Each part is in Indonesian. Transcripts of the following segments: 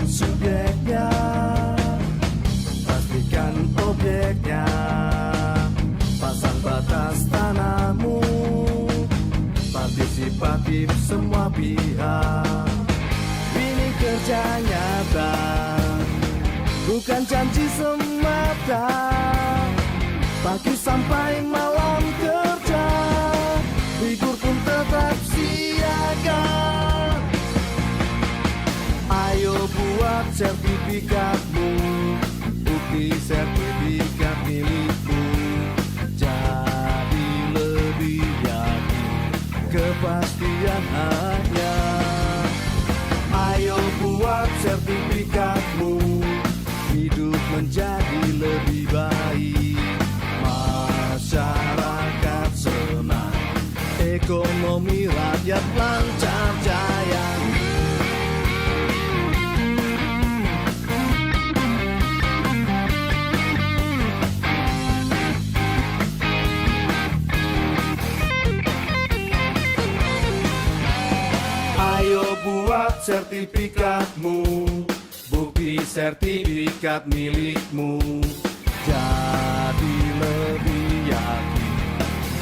subjeknya, pastikan objeknya, pasang batas tanahmu, partisipatif semua pihak. Ini kerja nyata, bukan janji semata, pagi sampai malam kerja, libur pun tetap siaga. Ayo buat sertifikatmu, bukti sertifikat milikmu, jadi lebih yakin kepastian hanya. Ayo buat sertifikatmu, hidup menjadi lebih baik, masyarakat senang, ekonomi rakyat lancar jaya. Ayo buat sertifikatmu, bukti sertifikat milikmu, jadi lebih yakin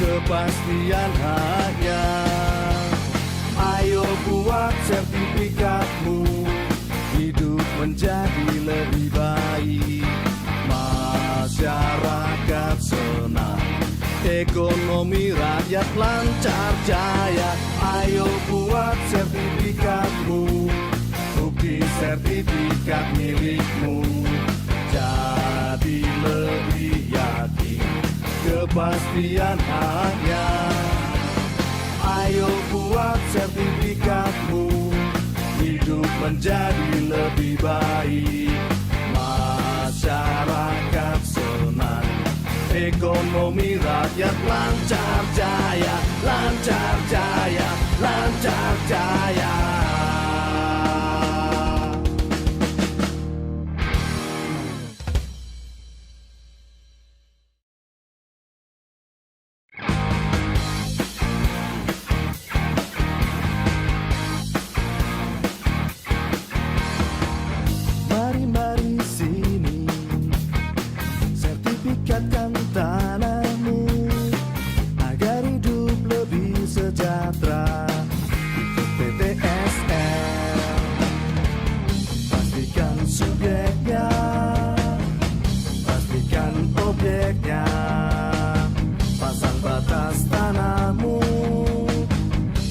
kepastian hanya. Ayo buat sertifikatmu, hidup menjadi lebih baik, masyarakat senang, ekonomi rakyat lancar jaya. Ayo buat sertifikatmu, bukti sertifikat milikmu, jadi lebih yakin kepastian hanya. Ayo buat sertifikatmu, hidup menjadi lebih baik, masyarakat senang, ekonomi rakyat lancar jaya, lancar jaya, lancar jaya. Mari-mari sini, sertifikatkan tanahmu, agar hidup lebih sejahtera. Ikut PTSL, pastikan subjeknya, pastikan objeknya, pasang batas tanahmu,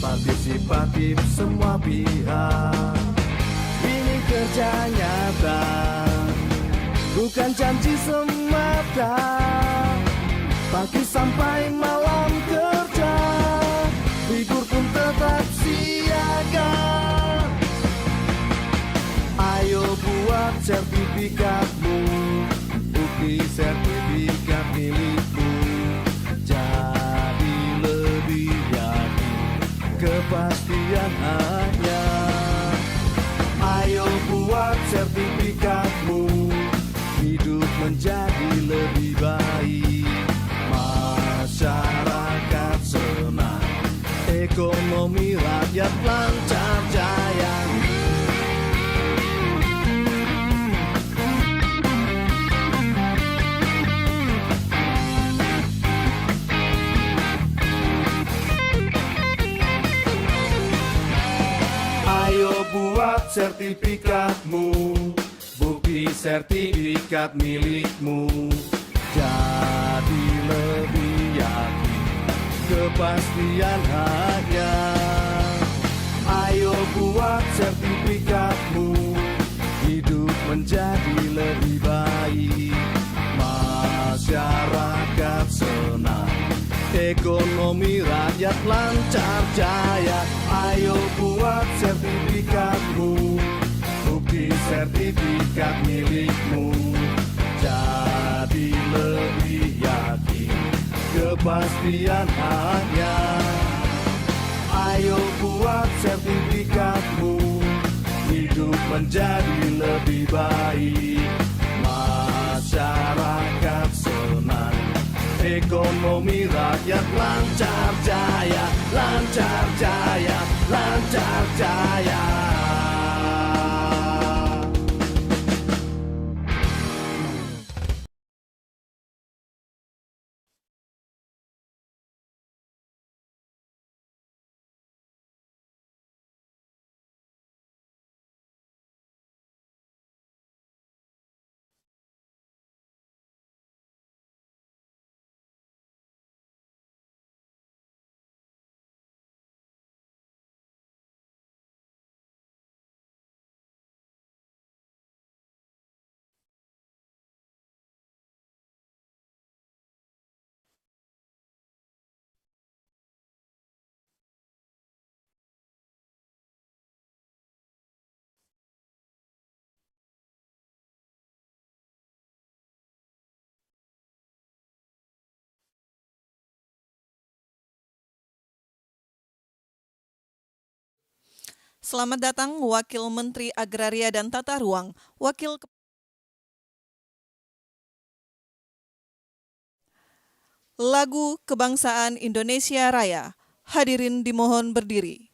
partisipatif semua pihak. Ini kerja nyata, bukan janji semata, pagi sampai malam kerja, libur pun tetap siaga. Ayo buat sertifikatmu, bukti sertifikat milikmu, jadi lebih yakin kepastian hanya. Ayo buat sertifikatmu, hidup menjadi lebih baik, masyarakat senang, ekonomi rakyat lancar jaya. Ayo buat sertifikatmu, bukti sertifikat milikmu, jadi lebih yakin kepastian hanya. Ayo buat sertifikatmu, hidup menjadi lebih baik, masyarakat senang, ekonomi rakyat lancar jaya. Ayo buat sertifikatmu, bukti sertifikat milikmu, jadi lebih yakin kepastian hanya. Ayo buat sertifikatmu, hidup menjadi lebih baik, masyarakat senang, ekonomi rakyat lancar jaya, lancar jaya, lancar jaya. Selamat datang Wakil Menteri Agraria dan Tata Ruang, Lagu Kebangsaan Indonesia Raya. Hadirin dimohon berdiri.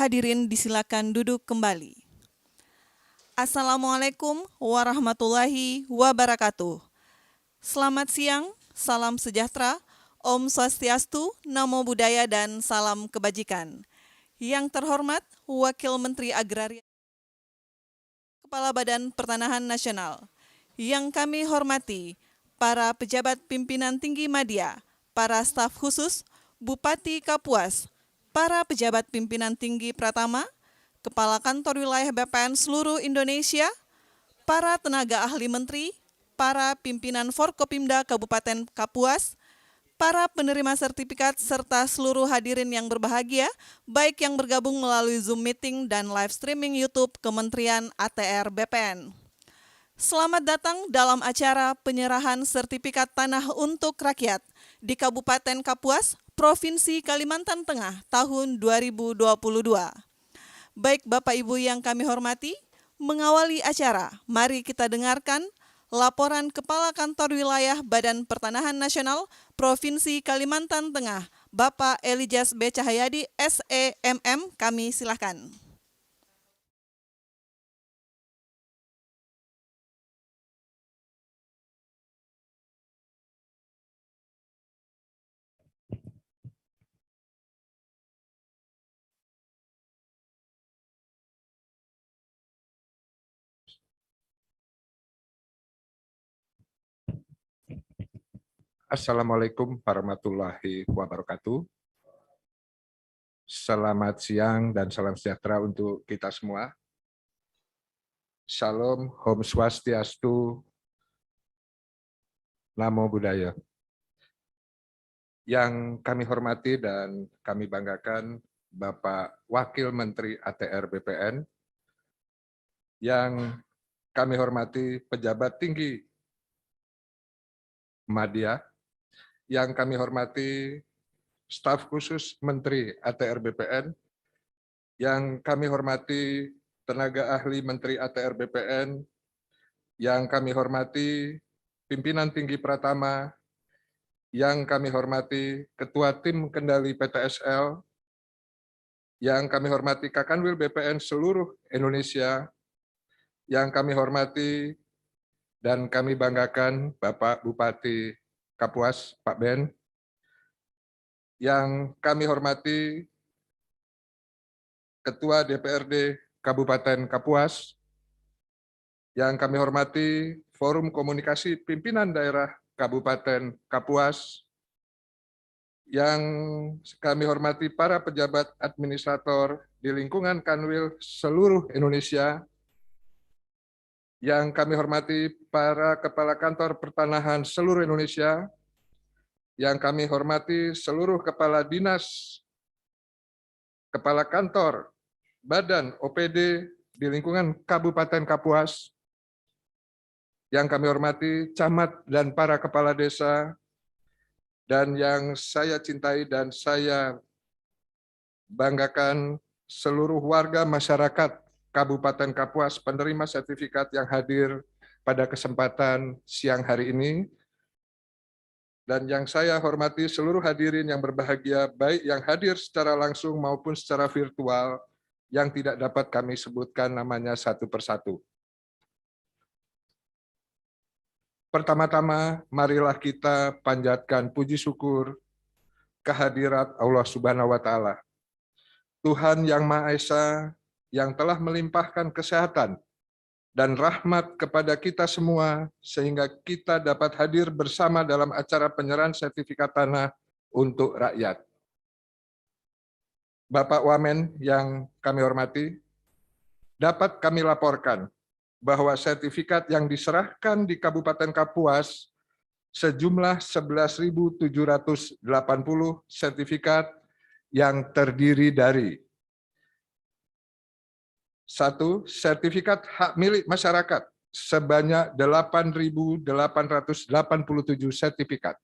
Hadirin disilakan duduk kembali. Assalamualaikum warahmatullahi wabarakatuh. Selamat siang, salam sejahtera, Om Swastiastu, Namo Buddhaya, dan salam kebajikan. Yang terhormat Wakil Menteri Agraria, Kepala Badan Pertanahan Nasional. Yang kami hormati para pejabat pimpinan tinggi media, para staf khusus, Bupati Kapuas, para pejabat pimpinan tinggi Pratama, Kepala Kantor Wilayah BPN seluruh Indonesia, para tenaga ahli menteri, para pimpinan Forkopimda Kabupaten Kapuas, para penerima sertifikat, serta seluruh hadirin yang berbahagia, baik yang bergabung melalui Zoom Meeting dan live streaming YouTube Kementerian ATR BPN. Selamat datang dalam acara penyerahan sertifikat tanah untuk rakyat di Kabupaten Kapuas, Provinsi Kalimantan Tengah tahun 2022. Baik Bapak Ibu yang kami hormati, mengawali acara, mari kita dengarkan laporan Kepala Kantor Wilayah Badan Pertanahan Nasional Provinsi Kalimantan Tengah, Bapak Elijaz B. Cahyadi, SEMM, kami silakan. Assalamualaikum warahmatullahi wabarakatuh. Selamat siang dan salam sejahtera untuk kita semua. Salam, Om Swastiastu, Namo Buddhaya. Yang kami hormati dan kami banggakan Bapak Wakil Menteri ATR BPN, yang kami hormati pejabat tinggi media, yang kami hormati staf khusus Menteri ATR BPN, yang kami hormati tenaga ahli Menteri ATR BPN, yang kami hormati pimpinan tinggi Pratama, yang kami hormati Ketua Tim Kendali PTSL, yang kami hormati Kakanwil BPN seluruh Indonesia, yang kami hormati dan kami banggakan Bapak Bupati Kapuas, Pak Ben, yang kami hormati Ketua DPRD Kabupaten Kapuas, yang kami hormati Forum Komunikasi Pimpinan Daerah Kabupaten Kapuas, Yang kami hormati para pejabat administrator di lingkungan Kanwil seluruh Indonesia, yang kami hormati para kepala kantor pertanahan seluruh Indonesia, yang kami hormati seluruh kepala dinas, kepala kantor, badan OPD di lingkungan Kabupaten Kapuas, yang kami hormati camat dan para kepala desa, dan yang saya cintai dan saya banggakan seluruh warga masyarakat Kabupaten Kapuas penerima sertifikat yang hadir pada kesempatan siang hari ini. Dan yang saya hormati seluruh hadirin yang berbahagia, baik yang hadir secara langsung maupun secara virtual, yang tidak dapat kami sebutkan namanya satu persatu. Pertama-tama, marilah kita panjatkan puji syukur kehadirat Allah Subhanahu wa Ta'ala, Tuhan yang Maha Esa, yang telah melimpahkan kesehatan dan rahmat kepada kita semua, sehingga kita dapat hadir bersama dalam acara penyerahan sertifikat tanah untuk rakyat. Bapak Wamen yang kami hormati, dapat kami laporkan bahwa sertifikat yang diserahkan di Kabupaten Kapuas sejumlah 11.780 sertifikat yang terdiri dari: 1. Sertifikat hak milik masyarakat sebanyak 8.887 sertifikat.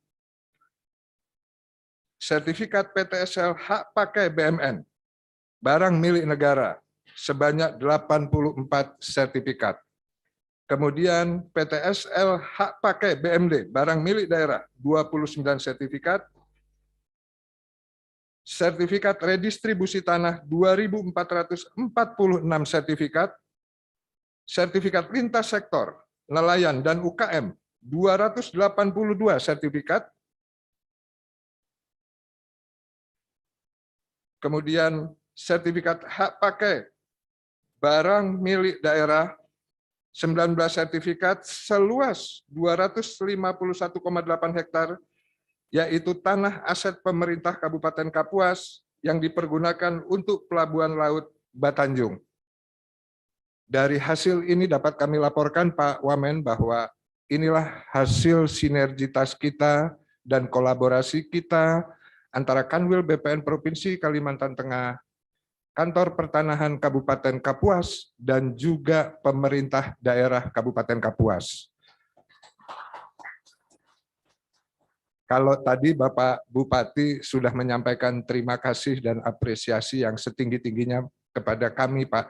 Sertifikat PTSL hak pakai BMN, barang milik negara, sebanyak 84 sertifikat. Kemudian PTSL hak pakai BMD, barang milik daerah, 29 sertifikat. Sertifikat redistribusi tanah 2.446 sertifikat. Sertifikat lintas sektor, nelayan dan UKM 282 sertifikat. Kemudian sertifikat hak pakai barang milik daerah 19 sertifikat seluas 251,8 hektar, yaitu tanah aset pemerintah Kabupaten Kapuas yang dipergunakan untuk Pelabuhan Laut Batanjung. Dari hasil ini dapat kami laporkan, Pak Wamen, bahwa inilah hasil sinergitas kita dan kolaborasi kita antara Kanwil BPN Provinsi Kalimantan Tengah, Kantor Pertanahan Kabupaten Kapuas, dan juga pemerintah daerah Kabupaten Kapuas. Kalau tadi Bapak Bupati sudah menyampaikan terima kasih dan apresiasi yang setinggi-tingginya kepada kami, Pak.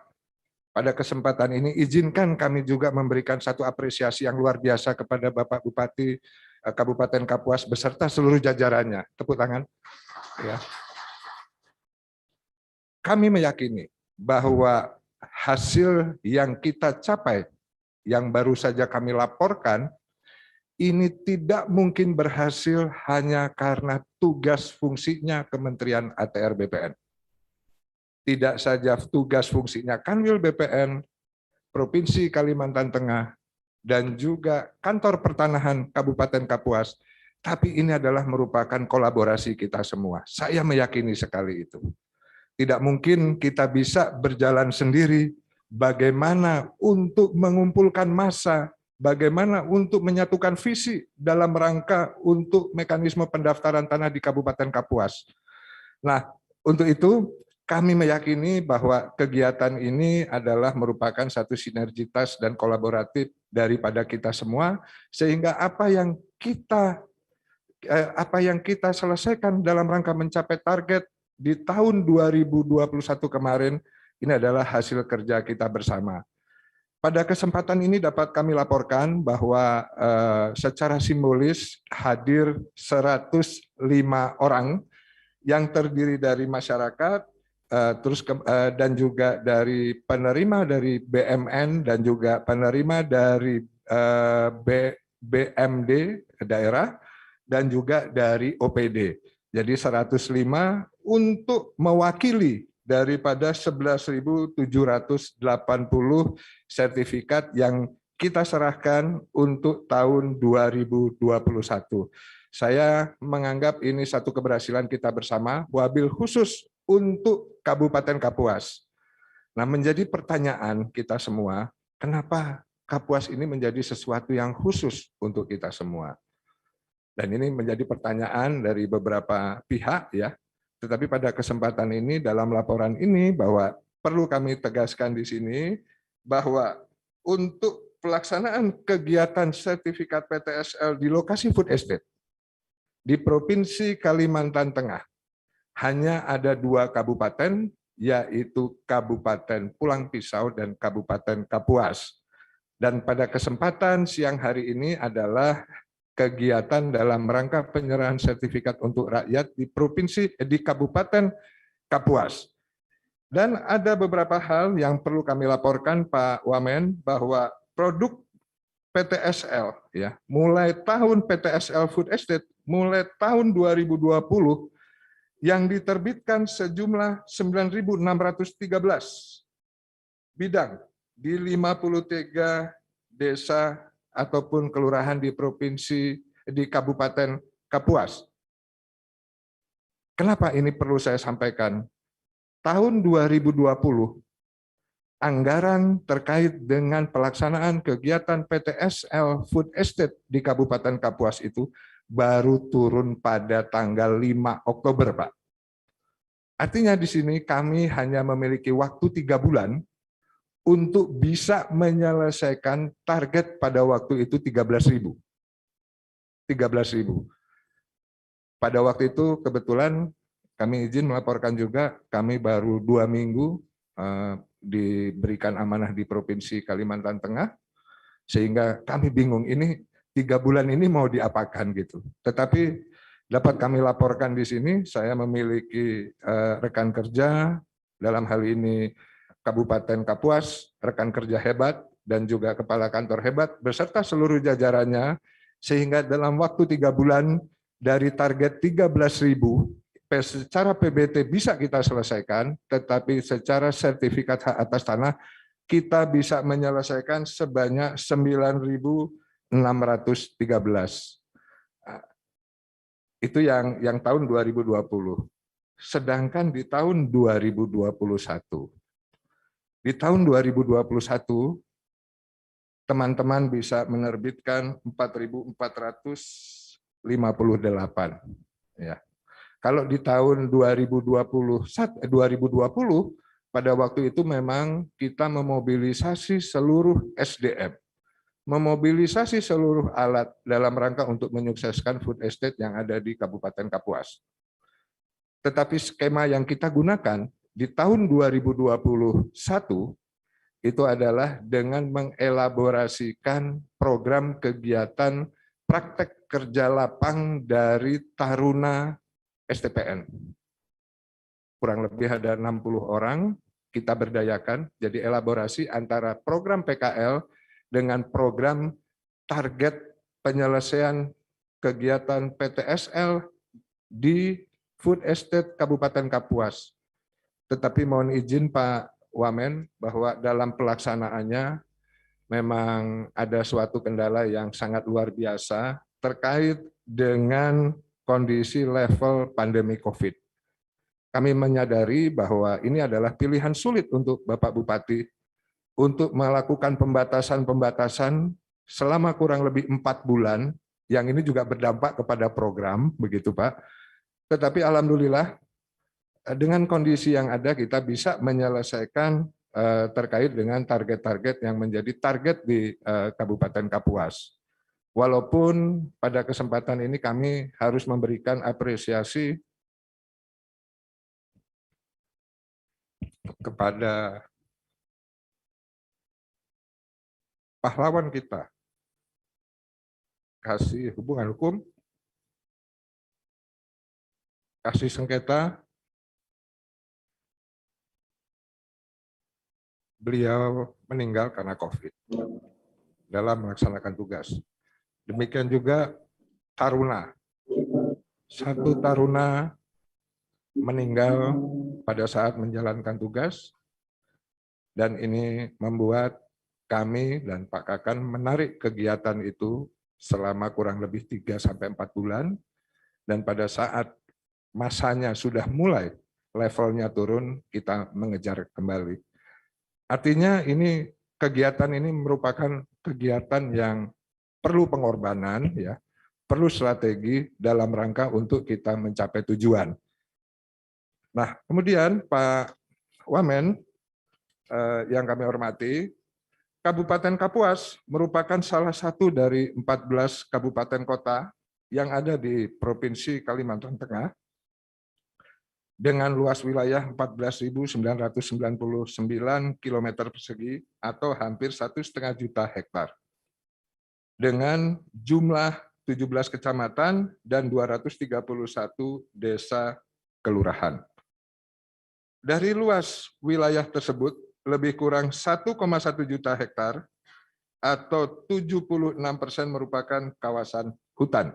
Pada kesempatan ini, izinkan kami juga memberikan satu apresiasi yang luar biasa kepada Bapak Bupati Kabupaten Kapuas beserta seluruh jajarannya. Tepuk tangan. Ya. Kami meyakini bahwa hasil yang kita capai, yang baru saja kami laporkan, ini tidak mungkin berhasil hanya karena tugas fungsinya Kementerian ATR BPN. Tidak saja tugas fungsinya Kanwil BPN, Provinsi Kalimantan Tengah, dan juga Kantor Pertanahan Kabupaten Kapuas, tapi ini adalah merupakan kolaborasi kita semua. Saya meyakini sekali itu. Tidak mungkin kita bisa berjalan sendiri, bagaimana untuk mengumpulkan massa, bagaimana untuk menyatukan visi dalam rangka untuk mekanisme pendaftaran tanah di Kabupaten Kapuas. Nah, untuk itu kami meyakini bahwa kegiatan ini adalah merupakan satu sinergitas dan kolaboratif daripada kita semua, sehingga apa yang kita selesaikan dalam rangka mencapai target di tahun 2021 kemarin, ini adalah hasil kerja kita bersama. Pada kesempatan ini dapat kami laporkan bahwa secara simbolis hadir 105 orang yang terdiri dari masyarakat, dan juga dari penerima dari BMN dan juga penerima dari BMD daerah dan juga dari OPD. Jadi 105 untuk mewakili daripada 11.780 sertifikat yang kita serahkan untuk tahun 2021. Saya menganggap ini satu keberhasilan kita bersama, wabil khusus untuk Kabupaten Kapuas. Nah, menjadi pertanyaan kita semua, kenapa Kapuas ini menjadi sesuatu yang khusus untuk kita semua? Dan ini menjadi pertanyaan dari beberapa pihak ya. Tetapi pada kesempatan ini dalam laporan ini bahwa perlu kami tegaskan di sini bahwa untuk pelaksanaan kegiatan sertifikat PTSL di lokasi food estate di Provinsi Kalimantan Tengah hanya ada 2 kabupaten, yaitu Kabupaten Pulang Pisau dan Kabupaten Kapuas. Dan pada kesempatan siang hari ini adalah kegiatan dalam rangka penyerahan sertifikat untuk rakyat di Kabupaten Kapuas. Dan ada beberapa hal yang perlu kami laporkan Pak Wamen, bahwa produk PTSL ya, mulai tahun PTSL Food Estate mulai tahun 2020 yang diterbitkan sejumlah 9.613 bidang di 53 desa ataupun kelurahan di Kabupaten Kapuas. Kenapa ini perlu saya sampaikan? Tahun 2020 anggaran terkait dengan pelaksanaan kegiatan PTSL Food Estate di Kabupaten Kapuas itu baru turun pada tanggal 5 Oktober, Pak. Artinya di sini kami hanya memiliki waktu 3 bulan untuk bisa menyelesaikan target pada waktu itu 13.000. Pada waktu itu kebetulan kami izin melaporkan juga, kami baru 2 minggu diberikan amanah di Provinsi Kalimantan Tengah, sehingga kami bingung ini 3 bulan ini mau diapakan gitu. Tetapi dapat kami laporkan di sini, saya memiliki rekan kerja, dalam hal ini Kabupaten Kapuas, rekan kerja hebat, dan juga kepala kantor hebat, beserta seluruh jajarannya, sehingga dalam waktu 3 bulan dari target 13.000, secara PBT bisa kita selesaikan, tetapi secara sertifikat hak atas tanah kita bisa menyelesaikan sebanyak 9.613. Itu yang tahun 2020. Sedangkan di tahun 2021, teman-teman bisa menerbitkan 4.458. Ya. Kalau di tahun 2020 pada waktu itu memang kita memobilisasi seluruh SDM, memobilisasi seluruh alat dalam rangka untuk menyukseskan food estate yang ada di Kabupaten Kapuas. Tetapi skema yang kita gunakan di tahun 2021 itu adalah dengan mengelaborasikan program kegiatan praktek kerja lapang dari Taruna STPN. Kurang lebih ada 60 orang kita berdayakan, jadi elaborasi antara program PKL dengan program target penyelesaian kegiatan PTSL di Food Estate Kabupaten Kapuas. Tetapi mohon izin Pak Wamen bahwa dalam pelaksanaannya memang ada suatu kendala yang sangat luar biasa terkait dengan kondisi level pandemi COVID. Kami menyadari bahwa ini adalah pilihan sulit untuk Bapak Bupati untuk melakukan pembatasan-pembatasan selama kurang lebih 4 bulan, yang ini juga berdampak kepada program, begitu Pak. Tetapi alhamdulillah dengan kondisi yang ada kita bisa menyelesaikan terkait dengan target-target yang menjadi target di Kabupaten Kapuas. Walaupun pada kesempatan ini kami harus memberikan apresiasi kepada pahlawan kita, kasih hubungan hukum, kasih sengketa, beliau meninggal karena COVID dalam melaksanakan tugas. Demikian juga Taruna. 1 Taruna meninggal pada saat menjalankan tugas, dan ini membuat kami dan Pak Kakan menarik kegiatan itu selama kurang lebih 3-4 bulan, dan pada saat masanya sudah mulai levelnya turun, kita mengejar kembali. Artinya ini kegiatan ini merupakan kegiatan yang perlu pengorbanan, ya, perlu strategi dalam rangka untuk kita mencapai tujuan. Nah, kemudian Pak Wamen, yang kami hormati, Kabupaten Kapuas merupakan salah satu dari 14 kabupaten kota yang ada di Provinsi Kalimantan Tengah dengan luas wilayah 14.999 km persegi atau hampir 1,5 juta hektar. Dengan jumlah 17 kecamatan dan 231 desa kelurahan. Dari luas wilayah tersebut, lebih kurang 1,1 juta hektar atau 76% merupakan kawasan hutan.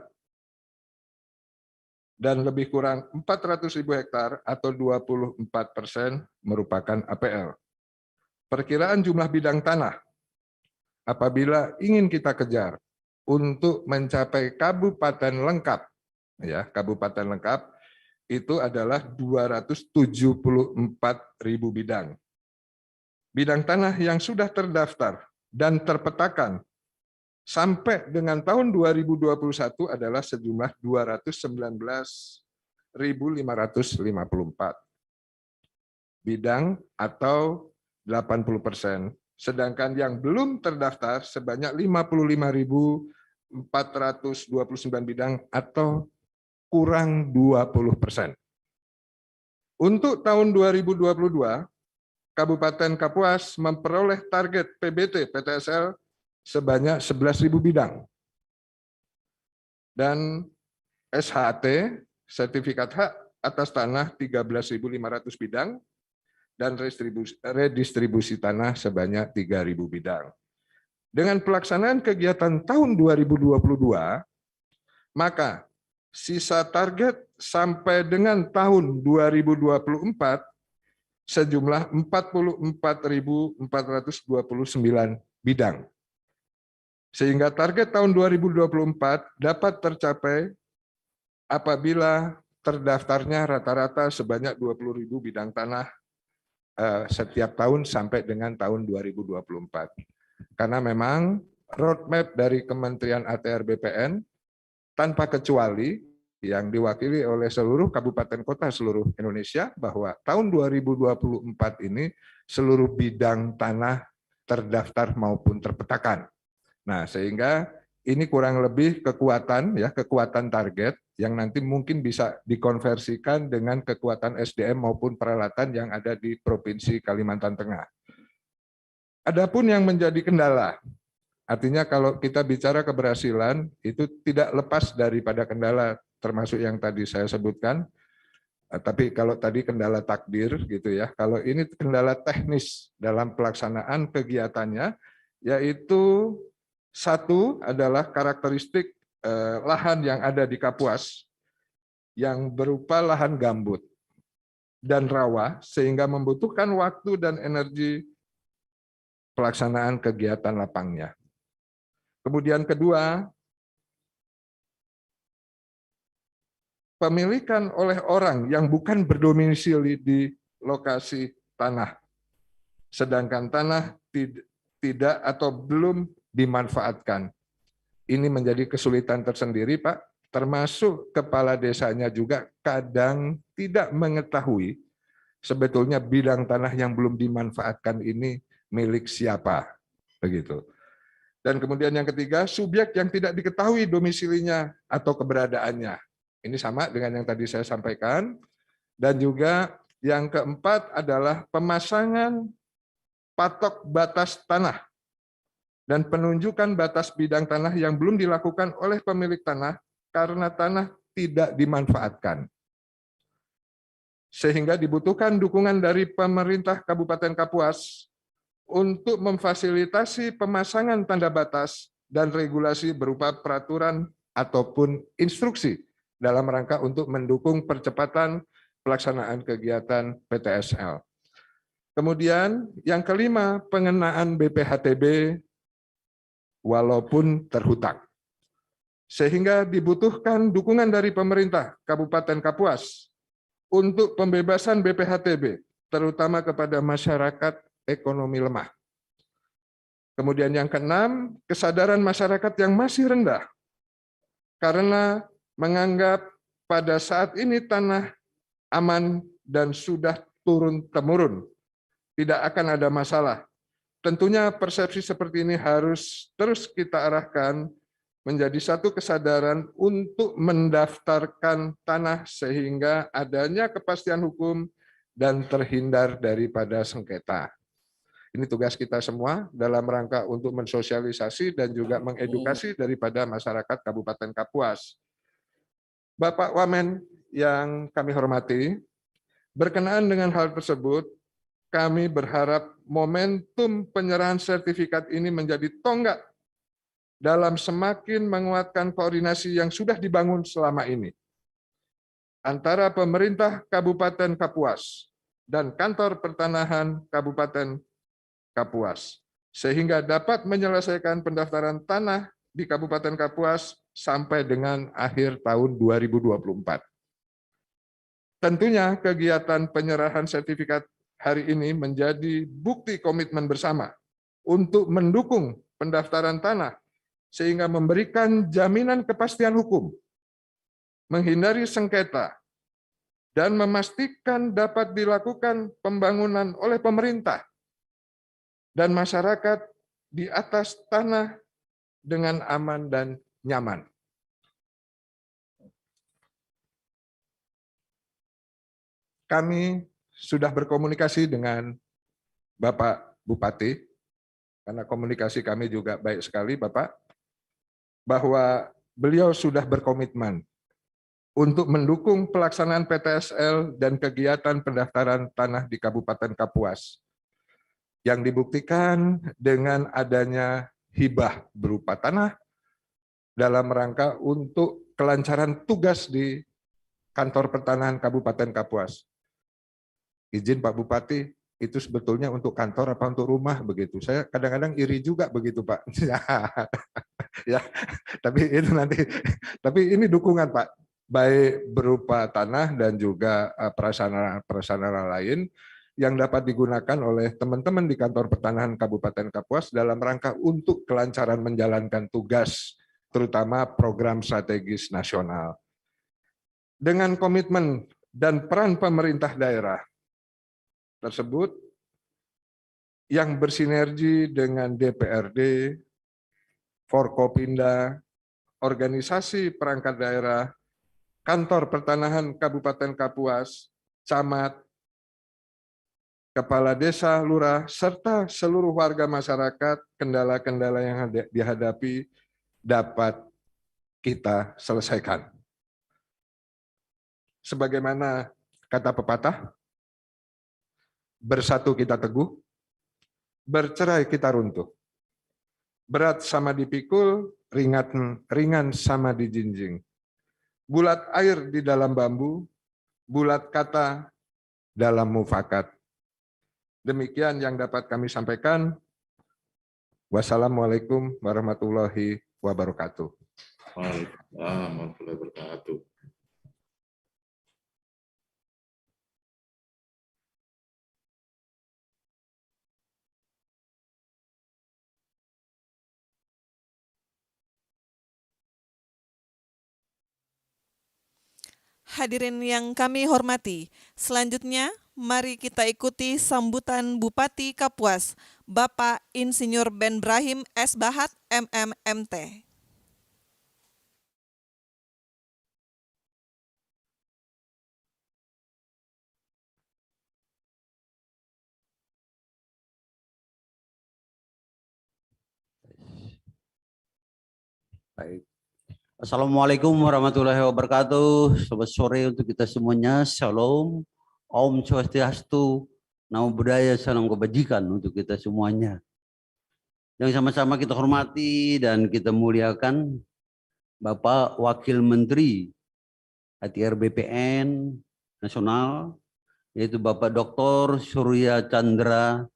Dan lebih kurang 400.000 hektar atau 24% merupakan APL. Perkiraan jumlah bidang tanah apabila ingin kita kejar untuk mencapai kabupaten lengkap, ya, kabupaten lengkap itu adalah 274.000 bidang. Bidang tanah yang sudah terdaftar dan terpetakan sampai dengan tahun 2021 adalah sejumlah 219.554 bidang atau 80%. Sedangkan yang belum terdaftar sebanyak 55.429 bidang atau kurang 20%. Untuk tahun 2022, Kabupaten Kapuas memperoleh target PBT PTSL sebanyak 11.000 bidang. Dan SHT, sertifikat hak atas tanah 13.500 bidang, dan redistribusi tanah sebanyak 3.000 bidang. Dengan pelaksanaan kegiatan tahun 2022, maka sisa target sampai dengan tahun 2024 sejumlah 44.429 bidang. Sehingga target tahun 2024 dapat tercapai apabila terdaftarnya rata-rata sebanyak 20.000 bidang tanah setiap tahun sampai dengan tahun 2024. Karena memang roadmap dari Kementerian ATR BPN tanpa kecuali yang diwakili oleh seluruh kabupaten kota seluruh Indonesia bahwa tahun 2024 ini seluruh bidang tanah terdaftar maupun terpetakan. Nah, sehingga ini kurang lebih kekuatan, ya, kekuatan target yang nanti mungkin bisa dikonversikan dengan kekuatan SDM maupun peralatan yang ada di Provinsi Kalimantan Tengah. Adapun yang menjadi kendala, artinya kalau kita bicara keberhasilan itu tidak lepas daripada kendala termasuk yang tadi saya sebutkan, tapi kalau tadi kendala takdir gitu ya, kalau ini kendala teknis dalam pelaksanaan kegiatannya, yaitu satu adalah karakteristik lahan yang ada di Kapuas yang berupa lahan gambut dan rawa sehingga membutuhkan waktu dan energi pelaksanaan kegiatan lapangnya. Kemudian kedua, pemilikan oleh orang yang bukan berdomisili di lokasi tanah, sedangkan tanah tidak atau belum dimanfaatkan. Ini menjadi kesulitan tersendiri, Pak, termasuk kepala desanya juga kadang tidak mengetahui sebetulnya bidang tanah yang belum dimanfaatkan ini milik siapa, begitu. Dan kemudian yang ketiga, subjek yang tidak diketahui domisilinya atau keberadaannya. Ini sama dengan yang tadi saya sampaikan. Dan juga yang keempat adalah pemasangan patok batas tanah dan penunjukan batas bidang tanah yang belum dilakukan oleh pemilik tanah karena tanah tidak dimanfaatkan. Sehingga dibutuhkan dukungan dari pemerintah Kabupaten Kapuas untuk memfasilitasi pemasangan tanda batas dan regulasi berupa peraturan ataupun instruksi dalam rangka untuk mendukung percepatan pelaksanaan kegiatan PTSL. Kemudian yang kelima, pengenaan BPHTB walaupun terhutang. sehingga dibutuhkan dukungan dari pemerintah Kabupaten Kapuas untuk pembebasan BPHTB, terutama kepada masyarakat ekonomi lemah. Kemudian yang keenam, kesadaran masyarakat yang masih rendah karena menganggap pada saat ini tanah aman dan sudah turun-temurun, tidak akan ada masalah. Tentunya persepsi seperti ini harus terus kita arahkan menjadi satu kesadaran untuk mendaftarkan tanah sehingga adanya kepastian hukum dan terhindar daripada sengketa. Ini tugas kita semua dalam rangka untuk mensosialisasi dan juga mengedukasi daripada masyarakat Kabupaten Kapuas. Bapak Wamen yang kami hormati, berkenaan dengan hal tersebut, kami berharap momentum penyerahan sertifikat ini menjadi tonggak dalam semakin menguatkan koordinasi yang sudah dibangun selama ini antara pemerintah Kabupaten Kapuas dan Kantor Pertanahan Kabupaten Kapuas, sehingga dapat menyelesaikan pendaftaran tanah di Kabupaten Kapuas sampai dengan akhir tahun 2024. Tentunya kegiatan penyerahan sertifikat hari ini menjadi bukti komitmen bersama untuk mendukung pendaftaran tanah sehingga memberikan jaminan kepastian hukum, menghindari sengketa, dan memastikan dapat dilakukan pembangunan oleh pemerintah dan masyarakat di atas tanah dengan aman dan nyaman. Kami sudah berkomunikasi dengan Bapak Bupati, karena komunikasi kami juga baik sekali, Bapak, bahwa beliau sudah berkomitmen untuk mendukung pelaksanaan PTSL dan kegiatan pendaftaran tanah di Kabupaten Kapuas, yang dibuktikan dengan adanya hibah berupa tanah dalam rangka untuk kelancaran tugas di Kantor Pertanahan Kabupaten Kapuas. Izin Pak Bupati, itu sebetulnya untuk kantor apa untuk rumah begitu? Saya kadang-kadang iri juga begitu Pak. Ya, tapi itu nanti. Tapi ini dukungan Pak, baik berupa tanah dan juga prasarana lain yang dapat digunakan oleh teman-teman di Kantor Pertanahan Kabupaten Kapuas dalam rangka untuk kelancaran menjalankan tugas, terutama program strategis nasional. Dengan komitmen dan peran pemerintah daerah tersebut yang bersinergi dengan DPRD, Forkopimda, organisasi perangkat daerah, Kantor Pertanahan Kabupaten Kapuas, camat, kepala desa, lurah, serta seluruh warga masyarakat, kendala-kendala yang dihadapi dapat kita selesaikan. Sebagaimana kata pepatah, bersatu kita teguh, bercerai kita runtuh. Berat sama dipikul, ringan sama dijinjing. Bulat air di dalam bambu, bulat kata dalam mufakat. Demikian yang dapat kami sampaikan. Wassalamualaikum warahmatullahi wabarakatuh. Waalaikumsalam warahmatullahi wabarakatuh. Hadirin yang kami hormati, selanjutnya mari kita ikuti sambutan Bupati Kapuas, Bapak Insinyur Ben Brahim S. Bahat, MMMT. Baik. Assalamualaikum warahmatullahi wabarakatuh. Selamat sore untuk kita semuanya. Shalom, Om Swastiastu, Namo Buddhaya, salam kebajikan untuk kita semuanya. Yang sama-sama kita hormati dan kita muliakan Bapak Wakil Menteri ATR BPN Nasional, yaitu Bapak Dr. Surya Chandra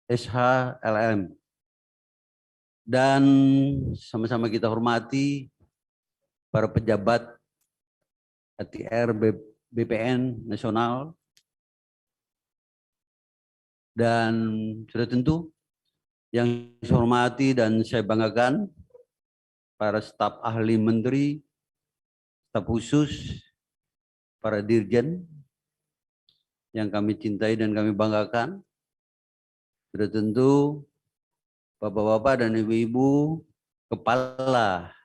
SH LM. Dan sama-sama kita hormati para pejabat ATR BPN nasional, dan sudah tentu yang saya hormati dan saya banggakan para staf ahli menteri, staf khusus, para dirjen yang kami cintai dan kami banggakan. Sudah tentu Bapak-bapak dan Ibu-ibu kepala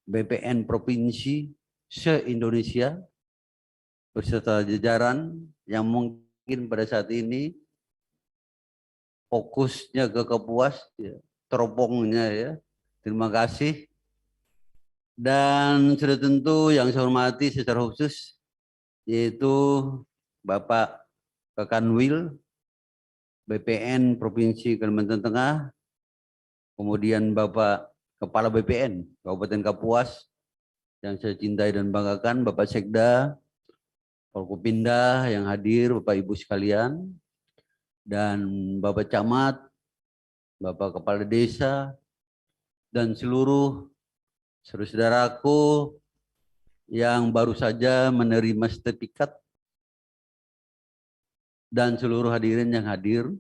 BPN provinsi se-Indonesia beserta jajaran yang mungkin pada saat ini fokusnya ke Kapuas, ya, teropongnya ya. Terima kasih. Dan sudah tentu yang saya hormati secara khusus yaitu Bapak Kakanwil BPN Provinsi Kalimantan Tengah, kemudian Bapak Kepala BPN Kabupaten Kapuas yang saya cintai dan banggakan, Bapak Sekda, Forkopimda yang hadir, Bapak Ibu sekalian, dan Bapak Camat, Bapak Kepala Desa, dan seluruh saudara-saudaraku yang baru saja menerima sertifikat, dan seluruh hadirin yang hadir,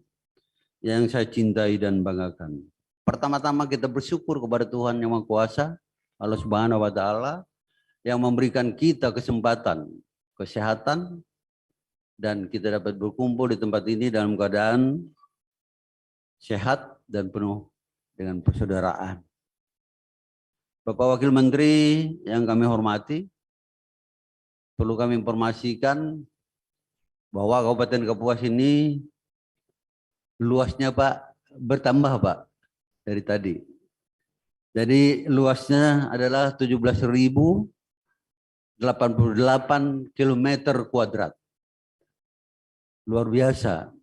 yang saya cintai dan banggakan. Pertama-tama kita bersyukur kepada Tuhan Yang Maha Kuasa, Allah Subhanahu wa Ta'ala, yang memberikan kita kesempatan, kesehatan, dan kita dapat berkumpul di tempat ini dalam keadaan sehat dan penuh dengan persaudaraan. Bapak Wakil Menteri yang kami hormati, perlu kami informasikan bahwa Kabupaten Kapuas ini luasnya Pak bertambah Pak dari tadi. Jadi luasnya adalah 17.088 km kuadrat. Luar biasa.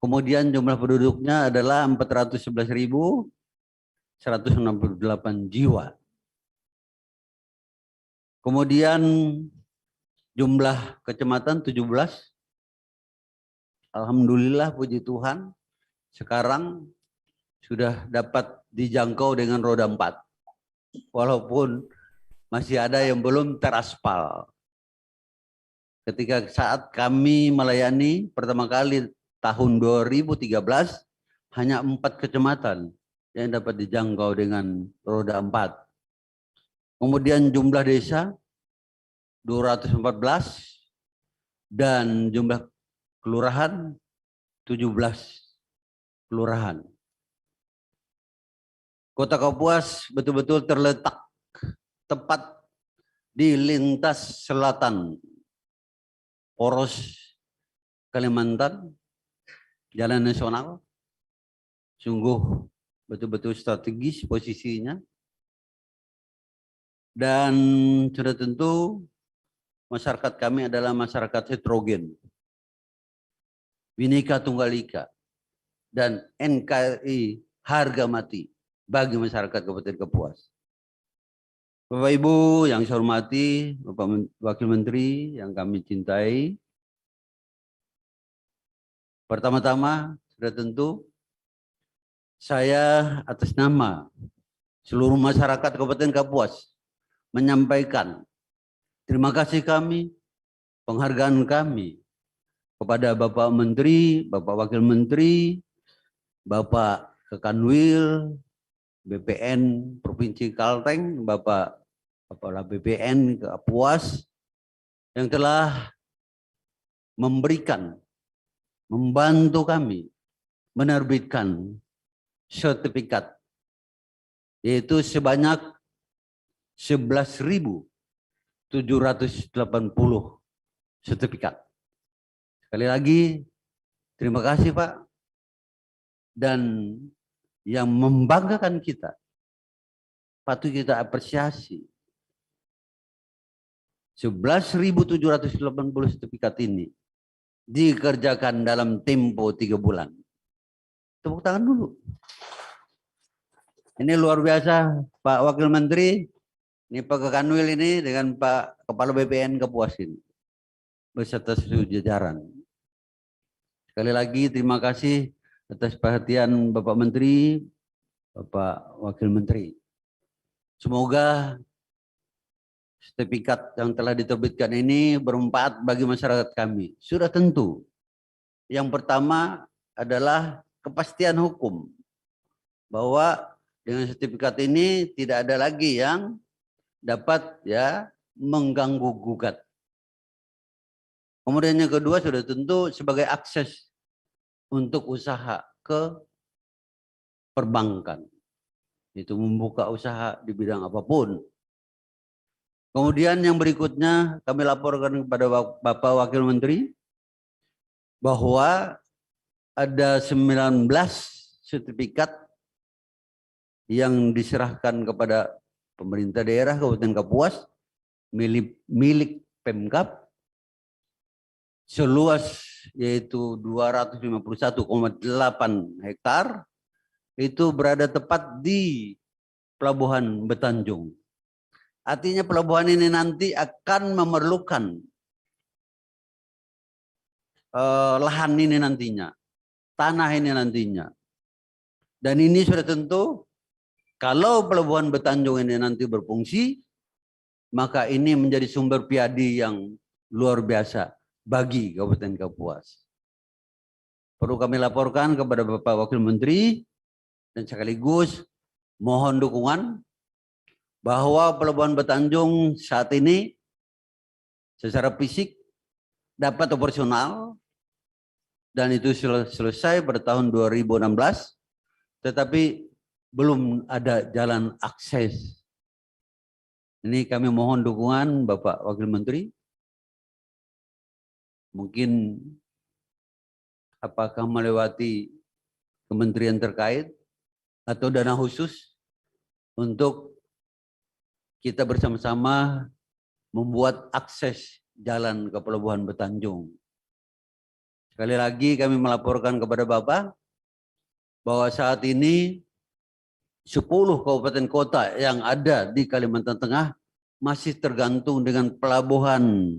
Kemudian jumlah penduduknya adalah 411.168 jiwa. Kemudian jumlah kecamatan 17. Alhamdulillah puji Tuhan sekarang sudah dapat dijangkau dengan roda 4. Walaupun masih ada yang belum teraspal. Ketika saat kami melayani pertama kali tahun 2013 hanya 4 kecamatan yang dapat dijangkau dengan roda 4. Kemudian jumlah desa 214 dan jumlah kelurahan 17 kelurahan. Kota Kapuas betul-betul terletak tepat di lintas selatan poros Kalimantan, jalan nasional. Sungguh betul-betul strategis posisinya. Dan sudah tentu masyarakat kami adalah masyarakat heterogen, Bhinneka Tunggal Ika, dan NKRI harga mati bagi masyarakat Kabupaten Kapuas. Bapak Ibu yang saya hormati, Bapak Wakil Menteri yang kami cintai, pertama-tama sudah tentu saya atas nama seluruh masyarakat Kabupaten Kapuas menyampaikan terima kasih kami, penghargaan kami kepada Bapak Menteri, Bapak Wakil Menteri, Bapak Kakanwil, BPN Provinsi Kalteng, Bapak Kepala BPN Kapuas yang telah membantu kami menerbitkan sertifikat, yaitu sebanyak 11.780 sertifikat. Sekali lagi, terima kasih Pak. Dan yang membanggakan kita, patut kita apresiasi. 11.780 sertifikat ini dikerjakan dalam tempo 3 bulan. Tepuk tangan dulu. Ini luar biasa Pak Wakil Menteri, ini Pak Kakanwil ini dengan Pak Kepala BPN Kapuas ini, beserta seluruh jajaran. Sekali lagi terima kasih atas perhatian Bapak Menteri, Bapak Wakil Menteri. Semoga sertifikat yang telah diterbitkan ini bermanfaat bagi masyarakat kami? Sudah tentu. Yang pertama adalah kepastian hukum. Bahwa dengan sertifikat ini tidak ada lagi yang dapat mengganggu gugat. Kemudian yang kedua sudah tentu sebagai akses untuk usaha ke perbankan. Itu membuka usaha di bidang apapun. Kemudian yang berikutnya kami laporkan kepada Bapak Wakil Menteri bahwa ada 19 sertifikat yang diserahkan kepada pemerintah daerah Kabupaten Kapuas milik Pemkab seluas yaitu 251,8 hektar itu berada tepat di Pelabuhan Betanjung. Artinya pelabuhan ini nanti akan memerlukan lahan ini nantinya, tanah ini nantinya. Dan ini sudah tentu kalau Pelabuhan Betanjung ini nanti berfungsi, maka ini menjadi sumber piadi yang luar biasa bagi Kabupaten Kapuas. Perlu kami laporkan kepada Bapak Wakil Menteri dan sekaligus mohon dukungan bahwa Pelabuhan Betanjung saat ini secara fisik dapat operasional dan itu selesai pada tahun 2016, tetapi belum ada jalan akses. Ini kami mohon dukungan Bapak Wakil Menteri. Mungkin apakah melewati kementerian terkait atau dana khusus untuk kita bersama-sama membuat akses jalan ke Pelabuhan Betanjung. Sekali lagi kami melaporkan kepada Bapak bahwa saat ini 10 kabupaten kota yang ada di Kalimantan Tengah masih tergantung dengan pelabuhan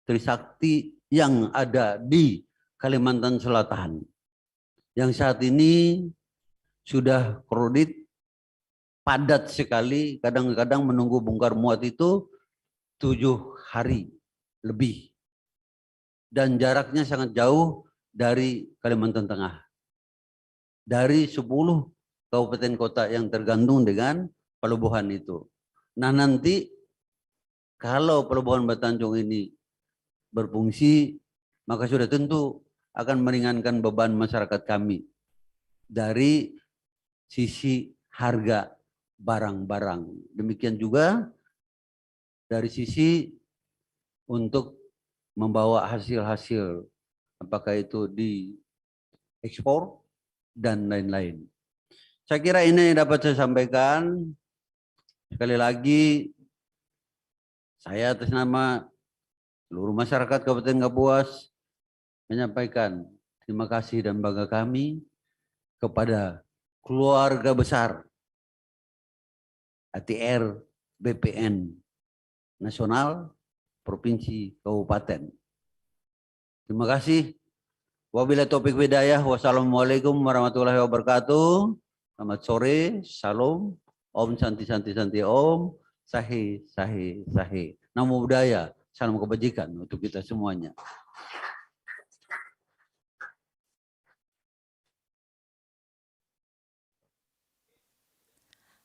Trisakti yang ada di Kalimantan Selatan. Yang saat ini sudah kredit padat sekali, kadang-kadang menunggu bongkar muat itu 7 hari lebih. Dan jaraknya sangat jauh dari Kalimantan Tengah. Dari 10 kabupaten kota yang tergantung dengan pelabuhan itu. Nah nanti kalau Pelabuhan Betanjung ini berfungsi, maka sudah tentu akan meringankan beban masyarakat kami dari sisi harga barang-barang. Demikian juga dari sisi untuk membawa hasil-hasil, apakah itu di ekspor dan lain-lain. Saya kira ini dapat saya sampaikan. Sekali lagi, saya atas nama seluruh masyarakat Kabupaten Kapuas menyampaikan terima kasih dan bangga kami kepada keluarga besar ATR BPN Nasional Provinsi Kabupaten. Terima kasih. Wabillahi taufiq hidayah. Wassalamualaikum warahmatullahi wabarakatuh. Selamat sore. Salam. Om Santi Santi Santi Om. Sahi Sahi Sahi. Namo Buddhaya. Salam kebajikan untuk kita semuanya.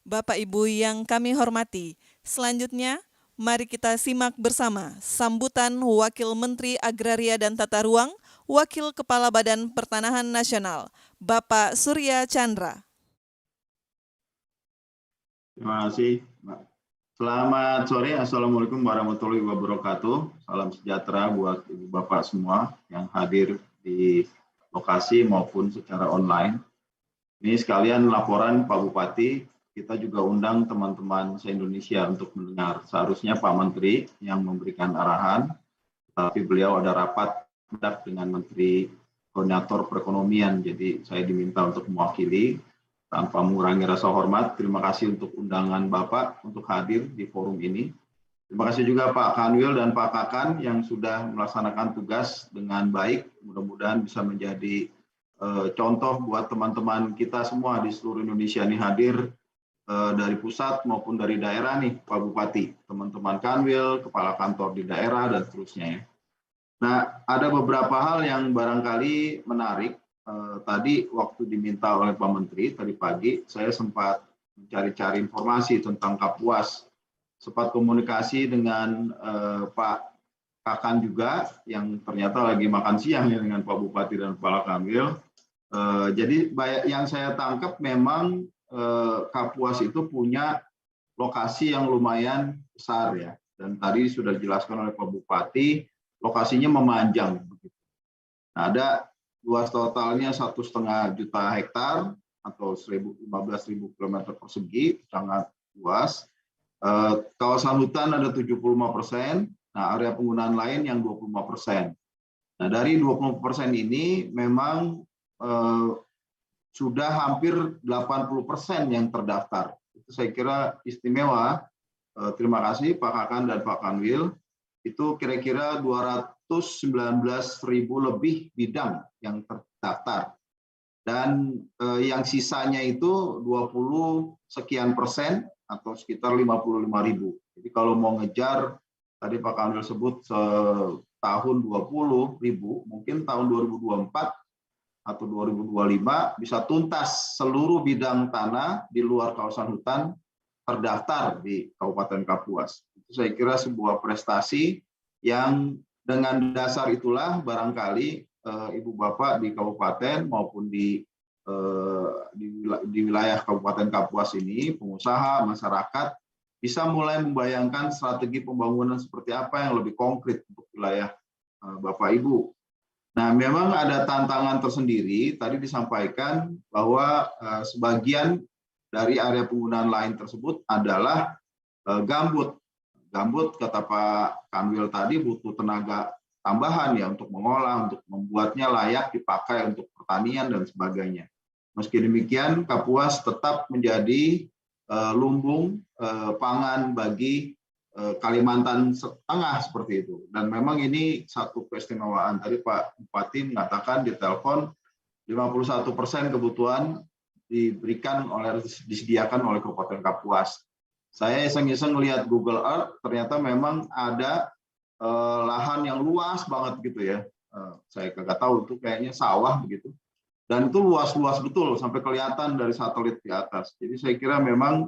Bapak Ibu yang kami hormati, selanjutnya mari kita simak bersama sambutan Wakil Menteri Agraria dan Tata Ruang, Wakil Kepala Badan Pertanahan Nasional, Bapak Surya Chandra. Terima kasih, Mbak. Selamat sore, Assalamualaikum warahmatullahi wabarakatuh. Salam sejahtera buat Ibu Bapak semua yang hadir di lokasi maupun secara online. Ini sekalian laporan Pak Bupati, kita juga undang teman-teman se-Indonesia untuk mendengar. Seharusnya Pak Menteri yang memberikan arahan, tapi beliau ada rapat dengan Menteri Koordinator Perekonomian, jadi saya diminta untuk mewakili. Tanpa mengurangi rasa hormat, terima kasih untuk undangan Bapak untuk hadir di forum ini. Terima kasih juga Pak Kanwil dan Pak Kakan yang sudah melaksanakan tugas dengan baik. Mudah-mudahan bisa menjadi contoh buat teman-teman kita semua di seluruh Indonesia ini hadir dari pusat maupun dari daerah nih Pak Bupati, teman-teman Kanwil, kepala kantor di daerah dan seterusnya ya. Nah, ada beberapa hal yang barangkali menarik. Tadi waktu diminta oleh Pak Menteri tadi pagi, saya sempat mencari-cari informasi tentang Kapuas, sempat komunikasi dengan Pak Kakan juga yang ternyata lagi makan siang ya dengan Pak Bupati dan Kepala Kanwil. Jadi yang saya tangkap memang Kapuas itu punya lokasi yang lumayan besar ya, dan tadi sudah dijelaskan oleh Pak Bupati, lokasinya memanjang. Nah, ada luas totalnya 1,5 juta hektar atau 15.000 km persegi, sangat luas. Kawasan hutan ada 75%, nah area penggunaan lain yang 25%. Nah, dari 20% ini memang sudah hampir 80% yang terdaftar. Itu saya kira istimewa. Terima kasih Pak Kakan dan Pak Kanwil. Itu kira-kira 219.000 lebih bidang yang terdaftar. Dan yang sisanya itu 20 sekian persen atau sekitar 55.000. Jadi kalau mau ngejar, tadi Pak Kanwil sebut tahun 20.000, mungkin tahun 2024 atau 2025 bisa tuntas seluruh bidang tanah di luar kawasan hutan terdaftar di Kabupaten Kapuas. Itu saya kira sebuah prestasi yang dengan dasar itulah barangkali Ibu Bapak di kabupaten maupun di wilayah Kabupaten Kapuas ini, pengusaha, masyarakat bisa mulai membayangkan strategi pembangunan seperti apa yang lebih konkret untuk wilayah Bapak Ibu. Nah, memang ada tantangan tersendiri. Tadi disampaikan bahwa sebagian dari area penggunaan lain tersebut adalah gambut. Gambut, kata Pak Kanwil tadi, butuh tenaga tambahan ya untuk mengolah, untuk membuatnya layak dipakai untuk pertanian dan sebagainya. Meski demikian, Kapuas tetap menjadi lumbung pangan bagi Kalimantan Tengah seperti itu. Dan memang ini satu keistimewaan. Tadi Pak Bupati mengatakan di telepon 51% kebutuhan disediakan oleh Kabupaten Kapuas. Saya iseng-iseng lihat Google Earth, ternyata memang ada lahan yang luas banget gitu ya. Saya nggak tahu itu kayaknya sawah begitu. Dan itu luas-luas betul sampai kelihatan dari satelit di atas. Jadi saya kira memang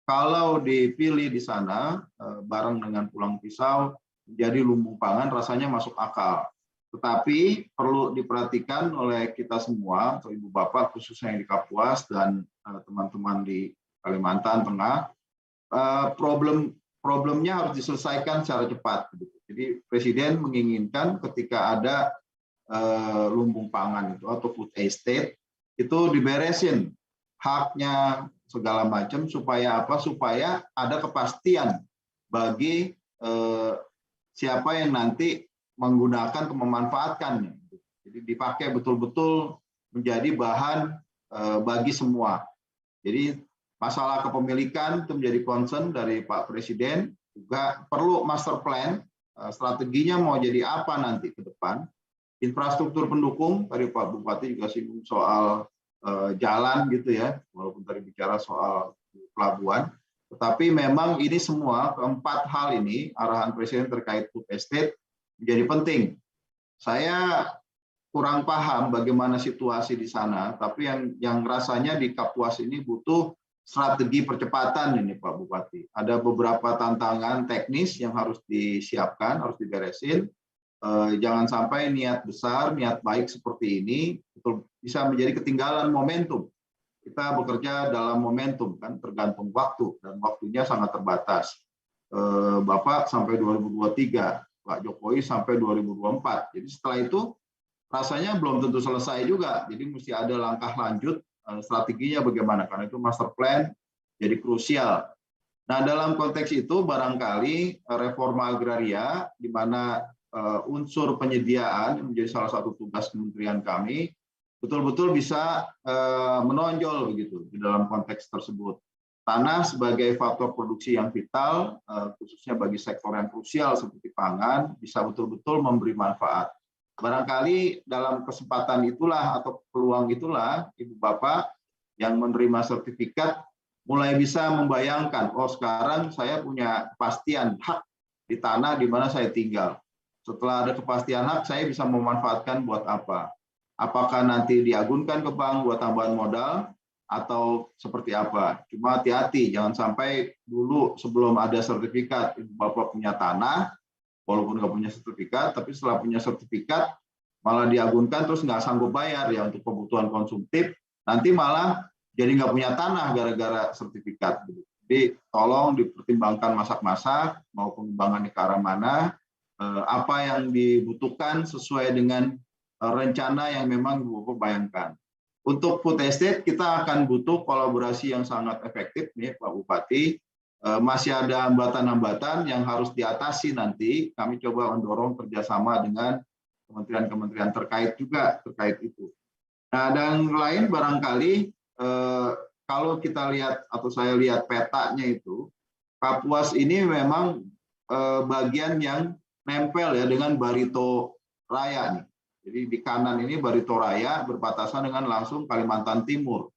kalau dipilih di sana bareng dengan pulang pisau menjadi lumbung pangan rasanya masuk akal. Tetapi perlu diperhatikan oleh kita semua, atau Ibu Bapak khususnya yang di Kapuas dan teman-teman di Kalimantan Tengah, problemnya harus diselesaikan secara cepat. Jadi Presiden menginginkan ketika ada lumbung pangan itu atau food estate itu diberesin haknya segala macam supaya apa? Supaya ada kepastian bagi siapa yang nanti menggunakan atau memanfaatkannya. Jadi dipakai betul-betul menjadi bahan bagi semua. Jadi masalah kepemilikan itu menjadi concern dari Pak Presiden, juga perlu master plan, strateginya mau jadi apa nanti ke depan. Infrastruktur pendukung, tadi Pak Bupati juga singgung soal jalan gitu ya, walaupun tadi bicara soal pelabuhan, tetapi memang ini semua, keempat hal ini, arahan Presiden terkait food estate menjadi penting. Saya kurang paham bagaimana situasi di sana, tapi yang rasanya di Kapuas ini butuh strategi percepatan ini Pak Bupati. Ada beberapa tantangan teknis yang harus disiapkan, harus diberesin. Jangan sampai niat besar, niat baik seperti ini betul bisa menjadi ketinggalan momentum. Kita bekerja dalam momentum kan, tergantung waktu dan waktunya sangat terbatas. Bapak sampai 2023, Pak Jokowi sampai 2024. Jadi setelah itu rasanya belum tentu selesai juga. Jadi mesti ada langkah lanjut, strateginya bagaimana, karena itu master plan jadi krusial. Nah, dalam konteks itu barangkali reforma agraria di mana unsur penyediaan menjadi salah satu tugas kementerian kami betul-betul bisa menonjol begitu di dalam konteks tersebut. Tanah sebagai faktor produksi yang vital, khususnya bagi sektor yang krusial seperti pangan, bisa betul-betul memberi manfaat. Barangkali dalam kesempatan itulah atau peluang itulah Ibu Bapak yang menerima sertifikat mulai bisa membayangkan, oh sekarang saya punya kepastian hak di tanah di mana saya tinggal. Setelah ada kepastian hak, saya bisa memanfaatkan buat apa? Apakah nanti diagunkan ke bank buat tambahan modal atau seperti apa? Cuma hati-hati, jangan sampai dulu sebelum ada sertifikat, Ibu Bapak punya tanah, walaupun nggak punya sertifikat, tapi setelah punya sertifikat malah diagunkan terus nggak sanggup bayar ya untuk kebutuhan konsumtif, nanti malah jadi nggak punya tanah gara-gara sertifikat. Jadi tolong dipertimbangkan masak-masak mau pengembangannya ke arah mana, apa yang dibutuhkan sesuai dengan rencana yang memang Bapak bayangkan. Untuk food estate kita akan butuh kolaborasi yang sangat efektif nih Pak Bupati. Masih ada hambatan-hambatan yang harus diatasi nanti. Kami coba mendorong kerjasama dengan kementerian-kementerian terkait juga terkait itu. Nah, dan lain barangkali kalau kita lihat atau saya lihat petanya itu, Kapuas ini memang bagian yang nempel ya dengan Barito Raya nih. Jadi di kanan ini Barito Raya berbatasan dengan langsung Kalimantan Timur.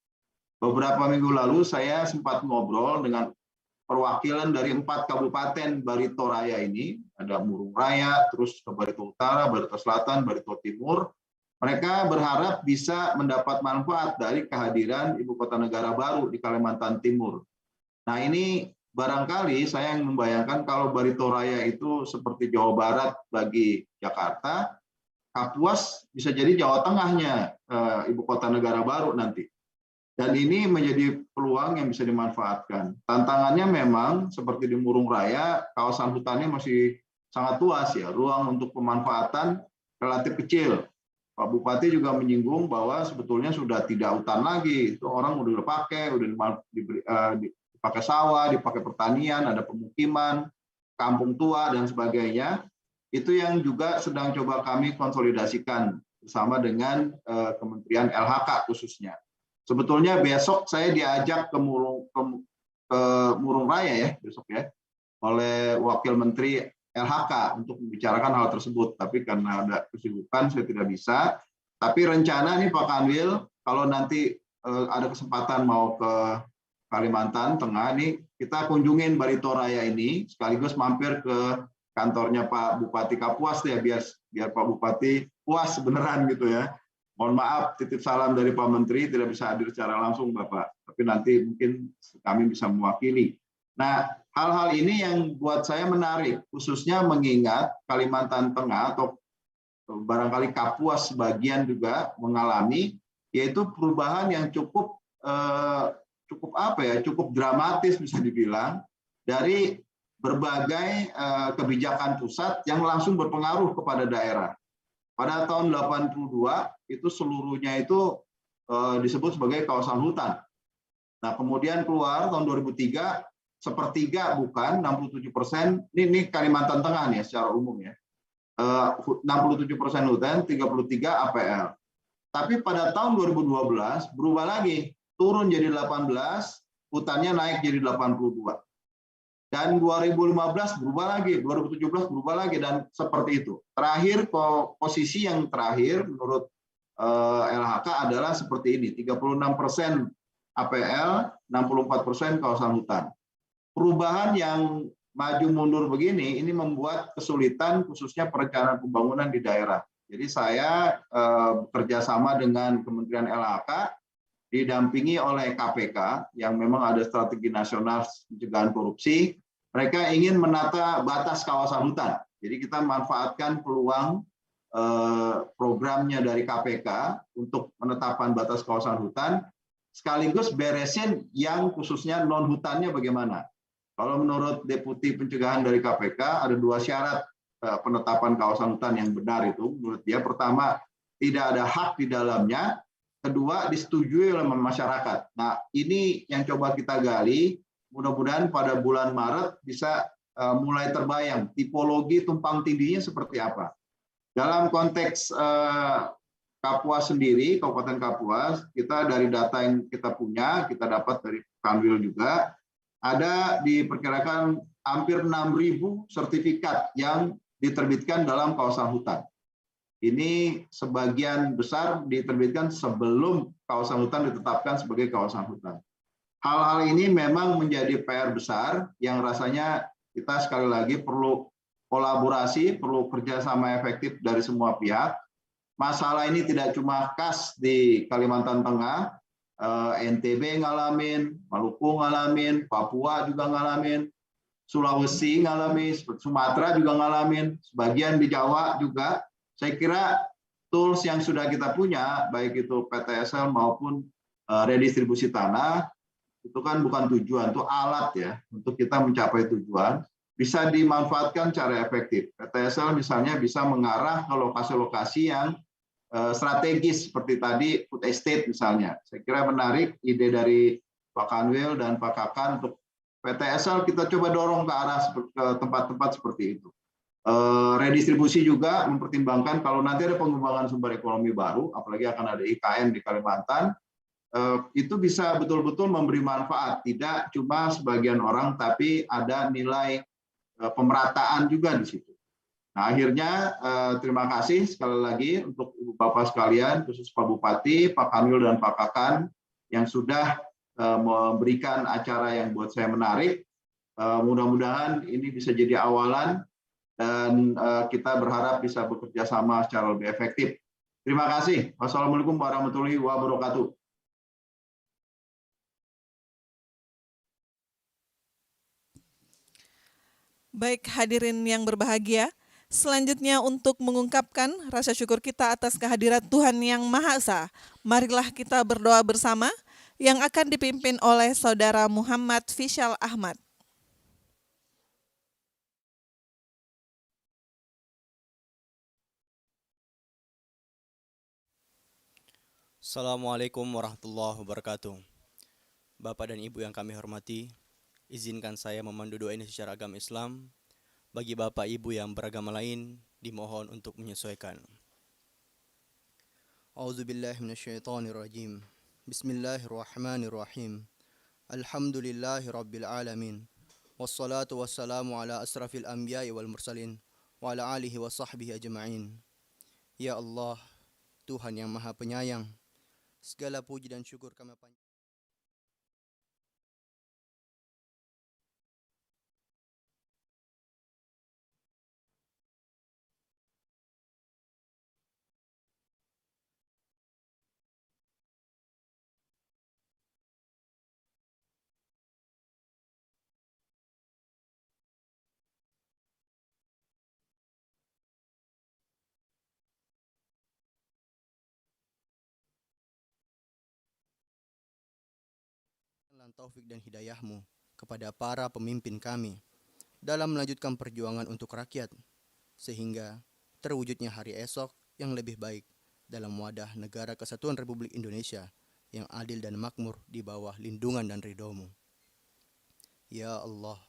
Beberapa minggu lalu saya sempat ngobrol dengan perwakilan dari 4 kabupaten Barito Raya ini, ada Murung Raya, terus ke Barito Utara, Barito Selatan, Barito Timur. Mereka berharap bisa mendapat manfaat dari kehadiran Ibu Kota Negara baru di Kalimantan Timur. Nah ini barangkali saya yang membayangkan kalau Barito Raya itu seperti Jawa Barat bagi Jakarta, Kapuas bisa jadi Jawa Tengahnya Ibu Kota Negara baru nanti. Dan ini menjadi peluang yang bisa dimanfaatkan. Tantangannya memang seperti di Murung Raya, kawasan hutannya masih sangat luas ya, ruang untuk pemanfaatan relatif kecil. Pak Bupati juga menyinggung bahwa sebetulnya sudah tidak hutan lagi, itu orang udah dipakai, udah dipakai sawah, dipakai pertanian, ada pemukiman, kampung tua dan sebagainya. Itu yang juga sedang coba kami konsolidasikan bersama dengan Kementerian LHK khususnya. Sebetulnya besok saya diajak ke Murung Raya ya besok ya oleh Wakil Menteri LHK untuk membicarakan hal tersebut. Tapi karena ada kesibukan saya tidak bisa. Tapi rencana nih Pak Kanwil, kalau nanti ada kesempatan mau ke Kalimantan Tengah nih, kita kunjungin Barito Raya ini sekaligus mampir ke kantornya Pak Bupati Kapuas ya biar Pak Bupati puas beneran gitu ya. Mohon maaf, titip salam dari Pak Menteri, tidak bisa hadir secara langsung Bapak, tapi nanti mungkin kami bisa mewakili. Nah, hal-hal ini yang buat saya menarik, khususnya mengingat Kalimantan Tengah atau barangkali Kapuas sebagian juga mengalami, yaitu perubahan yang cukup dramatis bisa dibilang, dari berbagai kebijakan pusat yang langsung berpengaruh kepada daerah. Pada tahun 82 itu seluruhnya itu disebut sebagai kawasan hutan. Nah kemudian keluar tahun 2003 sepertiga bukan 67%. Ini Kalimantan Tengah nih secara umum ya. 67% hutan, 33 APL. Tapi pada tahun 2012 berubah lagi, turun jadi 18, hutannya naik jadi 82. Dan 2015 berubah lagi, 2017 berubah lagi, dan seperti itu. Terakhir, posisi yang terakhir menurut LHK adalah seperti ini, 36% APL, 64% kawasan hutan. Perubahan yang maju mundur begini, ini membuat kesulitan khususnya perencanaan pembangunan di daerah. Jadi saya bekerja sama dengan Kementerian LHK, didampingi oleh KPK, yang memang ada strategi nasional pencegahan korupsi. Mereka ingin menata batas kawasan hutan. Jadi kita manfaatkan peluang programnya dari KPK untuk penetapan batas kawasan hutan, sekaligus beresin yang khususnya non-hutannya bagaimana. Kalau menurut Deputi Pencegahan dari KPK, ada 2 syarat penetapan kawasan hutan yang benar itu. Menurut dia, pertama, tidak ada hak di dalamnya, kedua, disetujui oleh masyarakat. Nah, ini yang coba kita gali. Mudah-mudahan pada bulan Maret bisa mulai terbayang tipologi tumpang tindihnya seperti apa. Dalam konteks Kapuas sendiri, Kabupaten Kapuas, kita dari data yang kita punya, kita dapat dari Kanwil juga, ada diperkirakan hampir 6.000 sertifikat yang diterbitkan dalam kawasan hutan. Ini sebagian besar diterbitkan sebelum kawasan hutan ditetapkan sebagai kawasan hutan. hal-hal ini memang menjadi PR besar yang rasanya kita sekali lagi perlu kolaborasi, perlu kerjasama efektif dari semua pihak. Masalah ini tidak cuma khas di Kalimantan Tengah, NTB ngalamin, Maluku ngalamin, Papua juga ngalamin, Sulawesi ngalamin, Sumatera juga ngalamin, sebagian di Jawa juga. Saya kira tools yang sudah kita punya, baik itu PTSL maupun redistribusi tanah, itu kan bukan tujuan, itu alat ya untuk kita mencapai tujuan, bisa dimanfaatkan secara efektif. PTSL misalnya bisa mengarah ke lokasi-lokasi yang strategis seperti tadi food estate misalnya. Saya kira menarik ide dari Pak Kanwil dan Pak Kakan untuk PTSL kita coba dorong ke arah ke tempat-tempat seperti itu. Redistribusi juga mempertimbangkan kalau nanti ada pengembangan sumber ekonomi baru, apalagi akan ada IKN di Kalimantan, itu bisa betul-betul memberi manfaat, tidak cuma sebagian orang, tapi ada nilai pemerataan juga di situ. Nah, akhirnya terima kasih sekali lagi untuk Ibu Bapak sekalian, khusus Pak Bupati, Pak Kanwil dan Pak Kakan yang sudah memberikan acara yang buat saya menarik. Mudah-mudahan ini bisa jadi awalan dan kita berharap bisa bekerja sama secara lebih efektif. Terima kasih. Wassalamualaikum warahmatullahi wabarakatuh. Baik hadirin yang berbahagia, selanjutnya untuk mengungkapkan rasa syukur kita atas kehadiran Tuhan Yang Maha Esa, marilah kita berdoa bersama yang akan dipimpin oleh Saudara Muhammad Fishal Ahmad. Assalamualaikum warahmatullahi wabarakatuh. Bapak dan Ibu yang kami hormati, izinkan saya memandu doa ini secara agama Islam. Bagi Bapak Ibu yang beragama lain, dimohon untuk menyesuaikan. A'udzubillahi minasyaitonirrajim. Bismillahirrahmanirrahim. Alhamdulillahi rabbil alamin. Wassalatu wassalamu ala asrafil anbiya'i wal mursalin wa ala alihi wa sahbihi ajma'in. Ya Allah, Tuhan yang Maha Penyayang, segala puji dan syukur kami panjatkan. Taufik dan hidayahmu kepada para pemimpin kami dalam melanjutkan perjuangan untuk rakyat, sehingga terwujudnya hari esok yang lebih baik dalam wadah negara kesatuan Republik Indonesia yang adil dan makmur di bawah lindungan dan ridho-Mu. Ya Allah,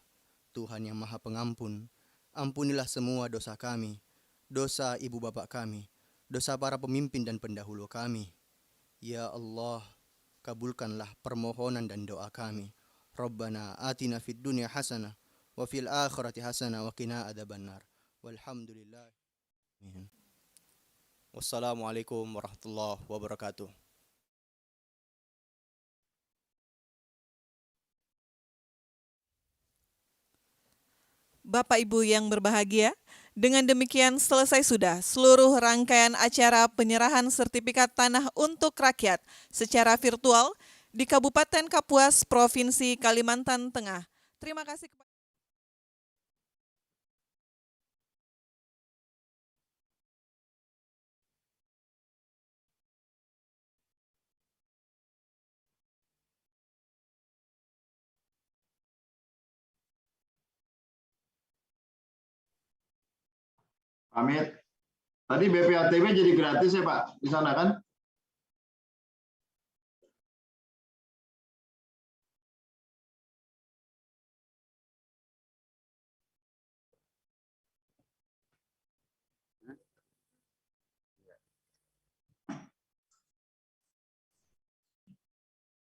Tuhan yang Maha Pengampun, ampunilah semua dosa kami, dosa ibu bapak kami, dosa para pemimpin dan pendahulu kami. Ya Allah, kabulkanlah permohonan dan doa kami. Rabbana atina fid dunya hasanah wa fil akhirati hasanah wa qina adzabannar. Walhamdulillah. Wassalamualaikum warahmatullahi wabarakatuh. Bapak Ibu yang berbahagia, dengan demikian selesai sudah seluruh rangkaian acara penyerahan sertifikat tanah untuk rakyat secara virtual di Kabupaten Kapuas, Provinsi Kalimantan Tengah. Terima kasih kepada Pamit. Tadi BPATB jadi gratis ya Pak di sana kan?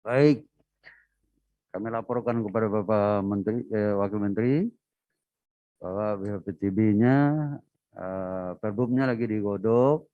Baik, kami laporkan kepada Bapak Menteri, Wakil Menteri bahwa BPTB-nya, perbumnya lagi digodok,